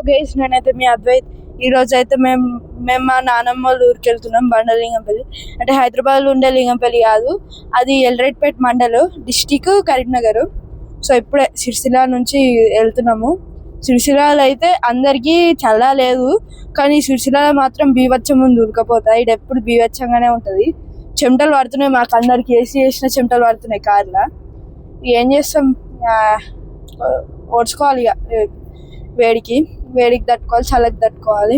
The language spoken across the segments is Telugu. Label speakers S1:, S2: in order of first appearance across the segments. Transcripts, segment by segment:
S1: గైస్ నేనైతే మీ అద్వైత్ ఈ రోజు అయితే మేము మా నానమ్మ వాళ్ళ ఊరికి వెళ్తున్నాం. బండలింగంపల్లి అంటే హైదరాబాద్లో ఉండే లింగంపల్లి కాదు, అది ఎల్రెడ్పేట్ మండల్, డిస్టిక్ కరీంనగర్. సో ఇప్పుడే సిరిసిల్ల నుంచి వెళ్తున్నాము. సిరిసిల్లలో అయితే అందరికీ చల్ల లేదు, కానీ సిరిసిల్లలో మాత్రం బీభత్సం ముందు ఉడకపోతాయి. ఇది ఎప్పుడు బీభత్సంగానే ఉంటుంది. చెమటలు పడుతున్నాయి, మాకు అందరికి ఏసీ వేసిన చెమటలు పడుతున్నాయి కార్లో. ఏం చేస్తాం, ఓడ్చుకోవాలి ఇక. వేడికి తట్టుకోవాలి, చల్లకి తట్టుకోవాలి.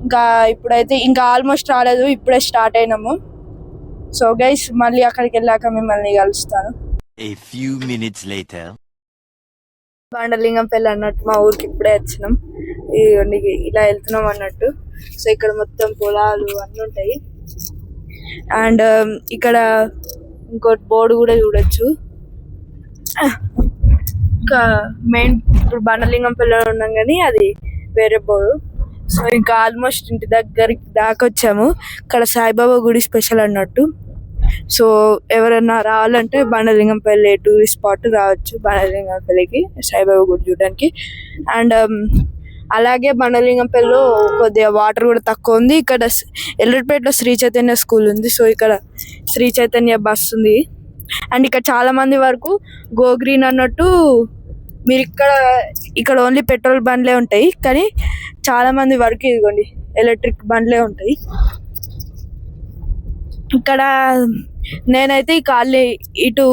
S1: ఇంకా ఇప్పుడైతే ఇంకా ఆల్మోస్ట్ రాలేదు, ఇప్పుడే స్టార్ట్ అయినాము. సో గైస్ మళ్ళీ అక్కడికి వెళ్ళాక మిమ్మల్ని కలుస్తాను. బండలింగంపల్లి అన్నట్టు మా ఊరికి ఇప్పుడే వచ్చినాం. ఇలా వెళ్తున్నాం అన్నట్టు. సో ఇక్కడ మొత్తం పొలాలు అన్నీ ఉంటాయి. అండ్ ఇక్కడ ఇంకోటి బోర్డు కూడా చూడొచ్చు. ఇంకా మెయిన్ ఇప్పుడు బండలింగంపల్లిలో ఉన్నాం కానీ అది వేరే బోర్డు. సో ఇంకా ఆల్మోస్ట్ ఇంటి దగ్గరికి దాకా వచ్చాము. ఇక్కడ సాయిబాబా గుడి స్పెషల్ అన్నట్టు. సో ఎవరైనా రావాలంటే బండలింగంపల్లి టూరిస్ట్ స్పాట్ రావచ్చు, బండలింగంపల్లికి సాయిబాబా గుడి చూడడానికి. అండ్ అలాగే బండలింగంపల్లిలో కొద్దిగా వాటర్ కూడా తక్కువ ఉంది. ఇక్కడ ఎల్రెడ్పేటలో శ్రీ చైతన్య స్కూల్ ఉంది. సో ఇక్కడ శ్రీ చైతన్య బస్ ఉంది. అండ్ ఇక్కడ చాలా మంది వరకు గో గ్రీన్ అన్నట్టు, మీరు ఇక్కడ ఓన్లీ పెట్రోల్ బండ్లే ఉంటాయి, కానీ చాలా మంది వరకు ఇదిగోండి ఎలక్ట్రిక్ బండ్లే ఉంటాయి ఇక్కడ. నేనైతే ఈ కాలనీ ఇటు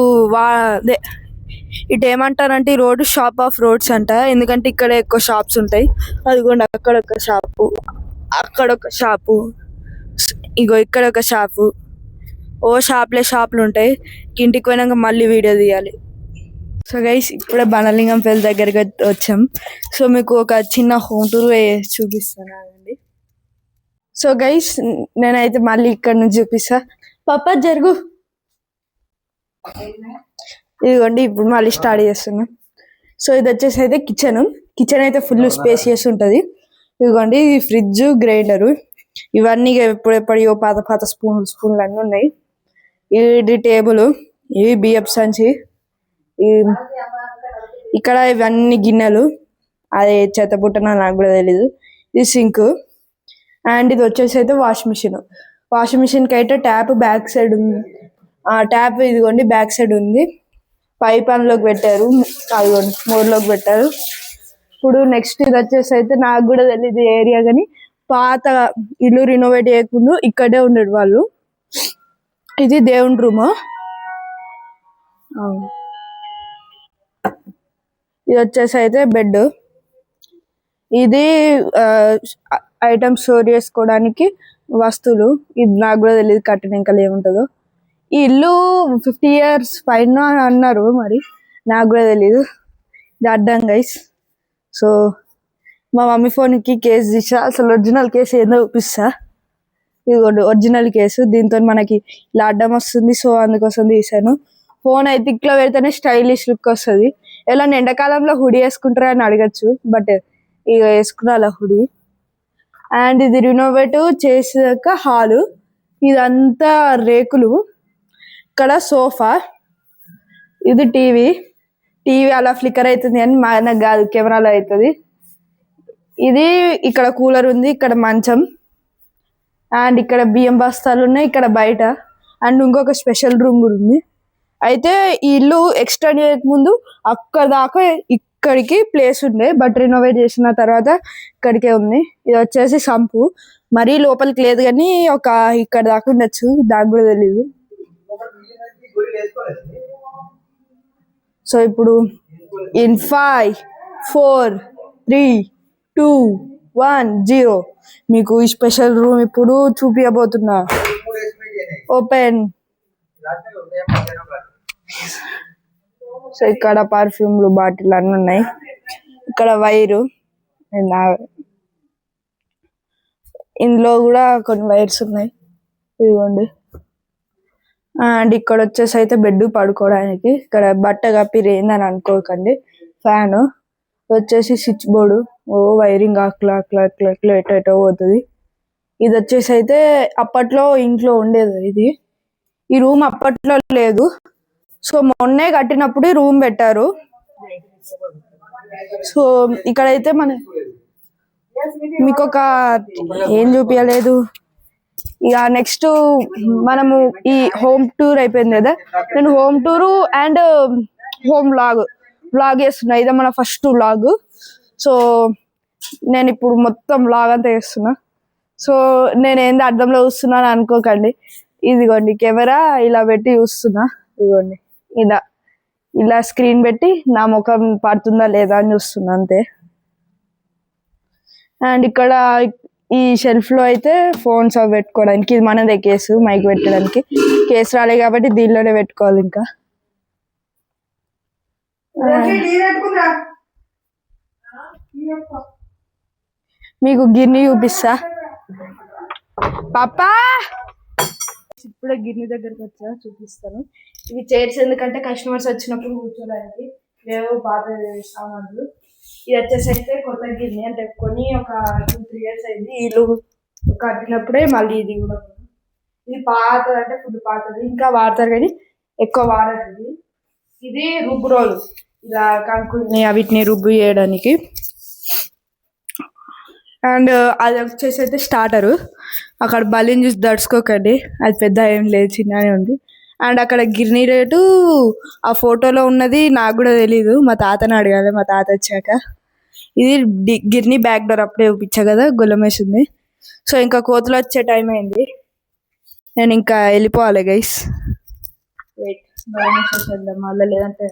S1: ఏమంటారంటే ఈ రోడ్డు షాప్ ఆఫ్ రోడ్స్ అంట, ఎందుకంటే ఇక్కడ ఎక్కువ షాప్స్ ఉంటాయి. అదిగోండి అక్కడొక షాపు, అక్కడొక షాపు, ఇగో ఇక్కడ ఒక షాపు. షాపులు ఉంటాయి. ఇంటికి పోయినాక మళ్ళీ వీడియో తీయాలి. సో గైస్ ఇప్పుడే బండలింగంపల్లి దగ్గరికి వచ్చాం. సో మీకు ఒక చిన్న హోమ్ టూర్ చూపిస్తాను అండి. సో గైస్ నేనైతే మళ్ళీ ఇక్కడ నుంచి చూపిస్తా. పాప జరుగు. ఇదిగోండి ఇప్పుడు మళ్ళీ స్టార్ట్ చేస్తున్నాం. సో ఇది వచ్చేసి అయితే కిచెన్ అయితే ఫుల్ స్పేసియస్ ఉంటుంది. ఇదిగోండి ఇది ఫ్రిడ్జ్, గ్రైండరు, ఇవన్నీ ఎప్పుడెప్పుడో పాత స్పూన్లు అన్నీ ఉన్నాయి. ఇది టేబుల్, ఇవి బియ్యపు సంచి, ఇక్కడ ఇవన్నీ గిన్నెలు, అది చెత్తబుట్టన నాకు కూడా తెలీదు. ఇది సింక్. అండ్ ఇది వచ్చేసి అయితే వాషింగ్ మిషన్కి అయితే ట్యాప్ బ్యాక్ సైడ్ ఉంది. ట్యాప్ ఇదిగోండి బ్యాక్ సైడ్ ఉంది. పైప్ అందులోకి పెట్టారు, అదిగోండి మోర్లోకి పెట్టారు. ఇప్పుడు నెక్స్ట్ ఇది వచ్చేసి అయితే నాకు కూడా తెలియదు ఏరియా, కానీ పాత ఇల్లు రినోవేట్ చేయకముందు ఇక్కడే ఉండేది వాళ్ళు. ఇది దేవుని రూమ్. ఇది వచ్చేసి అయితే బెడ్. ఇది ఐటమ్స్ స్టోర్ చేసుకోవడానికి వస్తువులు. ఇది నాకు కూడా తెలియదు కట్టిన ఇంకా ఏముంటుందో. ఈ ఇల్లు 50 years పైన అన్నారు, మరి నాకు కూడా తెలీదు. ఇది అడ్డం గైస్. సో మా మమ్మీ ఫోన్కి కేసు తీసా, అసలు ఒరిజినల్ కేసు ఏందో చూపిస్తా. ఇదిగోండి ఒరిజినల్ కేసు, దీంతో మనకి ఇలా అడ్డం వస్తుంది. సో అందుకోసం తీసాను. ఫోన్ అయితే ఇట్లా పెడితేనే స్టైలిష్ లుక్ వస్తుంది. ఎలా ఎండాకాలంలో హుడీ వేసుకుంటారా అని అడగచ్చు, బట్ ఇక వేసుకున్నా హుడీ. అండ్ ఇది రినోవేట్ చేసాక హాలు, ఇదంతా రేకులు. ఇక్కడ సోఫా, ఇది టీవీ అలా ఫ్లిక్కర్ అవుతుంది అని నాకు కాదు, కెమెరాలో అవుతుంది. ఇది ఇక్కడ కూలర్ ఉంది, ఇక్కడ మంచం, అండ్ ఇక్కడ బియ్యం బస్తాలు ఉన్నాయి ఇక్కడ బయట. అండ్ ఇంకొక స్పెషల్ రూమ్ కూడా ఉంది. అయితే ఈ ఇల్లు ఎక్స్టెండ్ చేయకముందు అక్కడ దాకా ఇక్కడికి ప్లేస్ ఉండే, బట్ రినోవేట్ చేసిన తర్వాత ఇక్కడికే ఉంది. ఇది వచ్చేసి సంపు, మరీ లోపలికి లేదు కానీ ఒక ఇక్కడ దాకా ఉండొచ్చు, దాకా కూడా తెలీదు. సో ఇప్పుడు ఇన్ 5, 4, 3, 2, 1, 0 మీకు ఈ స్పెషల్ రూమ్ ఇప్పుడు చూపించబోతున్నా. ఓపెన్. సో ఇక్కడ పర్ఫ్యూమ్లు బాటిల్ అన్నీ ఉన్నాయి. ఇక్కడ వైరు, ఇందులో కూడా కొన్ని వైర్స్ ఉన్నాయి, ఇదిగోండి. అండ్ ఇక్కడ వచ్చేసి అయితే బెడ్ పడుకోవడానికి. ఇక్కడ బట్ట కప్పిరేందని అనుకోకండి. ఫ్యాన్ వచ్చేసి స్విచ్ బోర్డు, వైరింగ్ అట్లా ఎటో పోతుంది. ఇది వచ్చేసి అయితే అప్పట్లో ఇంట్లో ఉండేది ఇది. ఈ రూమ్ అప్పట్లో లేదు, సో మొన్నే కట్టినప్పుడు రూమ్ పెట్టారు. సో ఇక్కడైతే మీకు ఒక ఏం చూపించలేదు. ఇక నెక్స్ట్ మనము ఈ హోమ్ టూర్ అయిపోయింది కదా, నేను home tour and home vlog చేస్తున్నా. ఇదే మన ఫస్ట్ వ్లాగ్. సో నేను ఇప్పుడు మొత్తం వ్లాగ్ అంతా చేస్తున్నా. సో నేను ఏంది అర్థంలో చూస్తున్నాను అనుకోకండి. ఇదిగోండి కెమెరా ఇలా పెట్టి చూస్తున్నా. ఇదిగోండి ఇలా స్క్రీన్ పెట్టి నా ముఖం పడుతుందా లేదా అని చూస్తున్నా అంతే. అండ్ ఇక్కడ ఈ షెల్ఫ్ లో అయితే ఫోన్స్ అవి పెట్టుకోవడానికి, ఇది మనదే కేసు, మైక్ పెట్టడానికి. కేసు రాలే కాబట్టి దీనిలోనే పెట్టుకోవాలి. ఇంకా మీకు గిన్నె చూపిస్తా. పాపా ఇప్పుడే గిన్నె దగ్గరకు వచ్చా, చూపిస్తాను. ఇవి చైర్స్ ఎందుకంటే కస్టమర్స్ వచ్చినప్పుడు కూర్చోడానికి, లేవు పాత సామాన్లు. ఇది వచ్చేసి అయితే కొత్త గిన్నె, అంటే కొని ఒక 2-3 years అయింది. ఇల్లు కట్టినప్పుడే మళ్ళీ ఇది కూడా. ఇది పాతది, అంటే ఫుడ్ పాతది, ఇంకా వాడతారు కానీ ఎక్కువ వాడదు. ఇది రుబ్బు రోలు, ఇలా కంకుల్ని వీటిని రుబ్బు చేయడానికి. అండ్ అది వచ్చేసి అయితే స్టార్టరు. అక్కడ బలిని చూసి దడుచుకోకండి, అది పెద్ద ఏం లేదు, చిన్ననే ఉంది. అండ్ అక్కడ గిర్నీ రేటు ఆ ఫోటోలో ఉన్నది నాకు కూడా తెలీదు, మా తాతని అడగాలి, మా తాత వచ్చాక. ఇది గిర్నీ బ్యాక్ డోర్, అప్పుడే చూపించా కదా, గొల్లమేసింది. సో ఇంకా కోతులు వచ్చే టైం అయింది, నేను ఇంకా వెళ్ళిపోవాలి గైస్. వెయిట్ వెళ్దాం మళ్ళీ, లేదంటే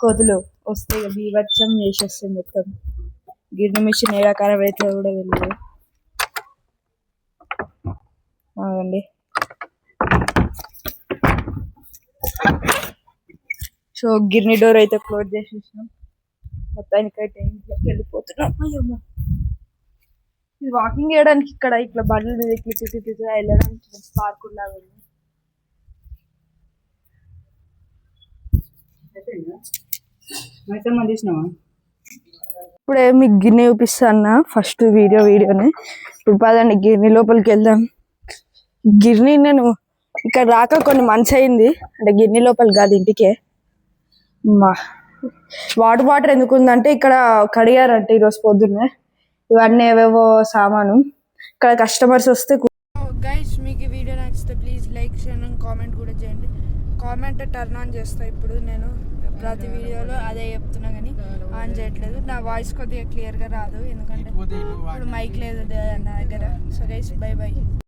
S1: కోతులు వస్తే బీభత్సం చేసేస్తాయి మొత్తం. గిర్నీ మిషన్ ఏ రకారం అయితే కూడా తెలియదు. అవునండి. సో గిర్నీ డోర్ అయితే క్లోజ్ చేసేసాం. మొత్తానికైతే ఇంట్లోకి వెళ్ళిపోతున్నాం. అయ్యమ్మ, ఇది వాకింగ్ చేయడానికి ఇక్కడ ఇట్లా బండ్ల మీద వెళ్ళడానికి పార్క్ లాగా ఉంది. ఇప్పుడే మీకు గిన్నె చూపిస్తాను, ఫస్ట్ వీడియోని. ఇప్పుడు పదండి గిర్నీ లోపలికి వెళ్దాం. గిర్నీ నేను ఇక్కడ రాక కొన్ని మంత్స్ అయింది, అంటే గిర్నీ లోపలికి కాదు, ఇంటికే. వాటర్ ఎందుకు ఉందంటే ఇక్కడ కడిగారంటే ఈరోజు పొద్దున్నే, ఇవన్నీ ఏవేవో సామాను. ఇక్కడ కస్టమర్స్ వస్తే. గైస్ మీకు ఈ వీడియో నచ్చితే please like, share and comment కూడా చేయండి. కామెంట్ టర్న్ ఆన్ చేస్తా ఇప్పుడు, నేను ప్రతి వీడియోలో అదే చెప్తున్నా కానీ ఆన్ చేయట్లేదు. నా వాయిస్ కొద్దిగా క్లియర్గా రాదు, ఎందుకంటే ఇప్పుడు మైక్ లేదు నా దగ్గర. So guys bye by.